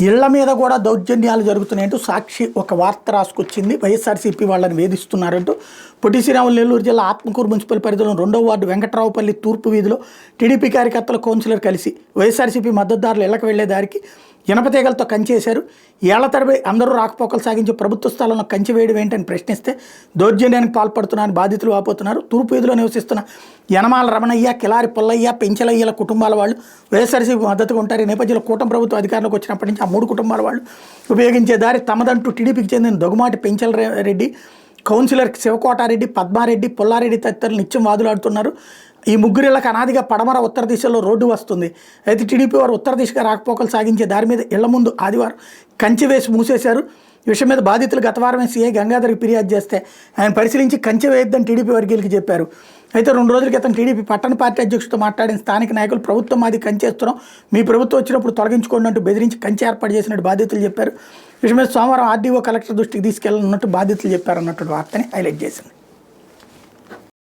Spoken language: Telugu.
ఇళ్ల మీద కూడా దౌర్జన్యాలు జరుగుతున్నాయంటూ సాక్షి ఒక వార్త రాసుకొచ్చింది. వైఎస్ఆర్సీపీ వాళ్ళని వేధిస్తున్నారంటూ పొట్టి శ్రీరాములు నెల్లూరు జిల్లా ఆత్మకూరు మున్సిపల్ పరిధిలో 2వ వార్డు వెంకట్రావుపల్లి తూర్పు వీధిలో టీడీపీ కార్యకర్తల కౌన్సిలర్ కలిసి వైఎస్ఆర్సీపీ మద్దతుదారులు ఇళ్లకు వెళ్లే దారికి ఇనపతీగలతో కంచేశారు. ఏళ్ల తరబడి అందరూ రాకపోకలు సాగించి ప్రభుత్వ స్థలంలో కంచె వేయడం ఏంటని ప్రశ్నిస్తే దౌర్జన్యానికి పాల్పడుతున్నారని బాధితులు వాపోతున్నారు. తూర్పు వీధిలో నివసిస్తున్న యనమాల రమణయ్య, కిలారి పుల్లయ్య, పెంచలయ్యల కుటుంబాల వాళ్ళు వైఎస్ఆర్సీపీ మద్దతుగా ఉంటారు. ఈ నేపథ్యంలో కూటమి ప్రభుత్వం అధికారంలోకి వచ్చినప్పటి నుంచి ఆ 3 కుటుంబాల వాళ్ళు ఉపయోగించే దారి తమదంటూ టీడీపీకి చెందిన దొగుమాటి పెంచలరెడ్డి, కౌన్సిలర్ శివకోటారెడ్డి, పద్మారెడ్డి, పుల్లారెడ్డి తదితరులు నిత్యం వాదులాడుతున్నారు. ఈ ముగ్గురిళ్ళకి అనాదిగా పడమర ఉత్తర దిశలో రోడ్డు వస్తుంది. అయితే టీడీపీ వారు ఉత్తర దిశగా రాకపోకలు సాగించే దారి మీద ఇళ్ల ముందు ఆదివారం కంచె వేసి మూసేశారు. ఈ విషయం మీద బాధితులు గత వారమే సీఐ గంగాధర్కి ఫిర్యాదు చేస్తే ఆయన పరిశీలించి కంచె వేయొద్దని టీడీపీ వర్గీయులకి చెప్పారు. అయితే 2 రోజుల క్రితం టీడీపీ పట్టణ పార్టీ అధ్యక్షుడితో మాట్లాడిన స్థానిక నాయకులు ప్రభుత్వం మాది కంచేస్తున్నాం, మీ ప్రభుత్వం వచ్చినప్పుడు తొలగించుకోండి అంటూ బెదిరించి కంచె ఏర్పాటు చేసినట్టు బాధితులు చెప్పారు. విషయం మీద సోమవారం ఆర్డీఓ కలెక్టర్ దృష్టికి తీసుకెళ్లనున్నట్టు బాధితులు చెప్పారన్నట్టు వార్తని హైలైట్ చేసింది.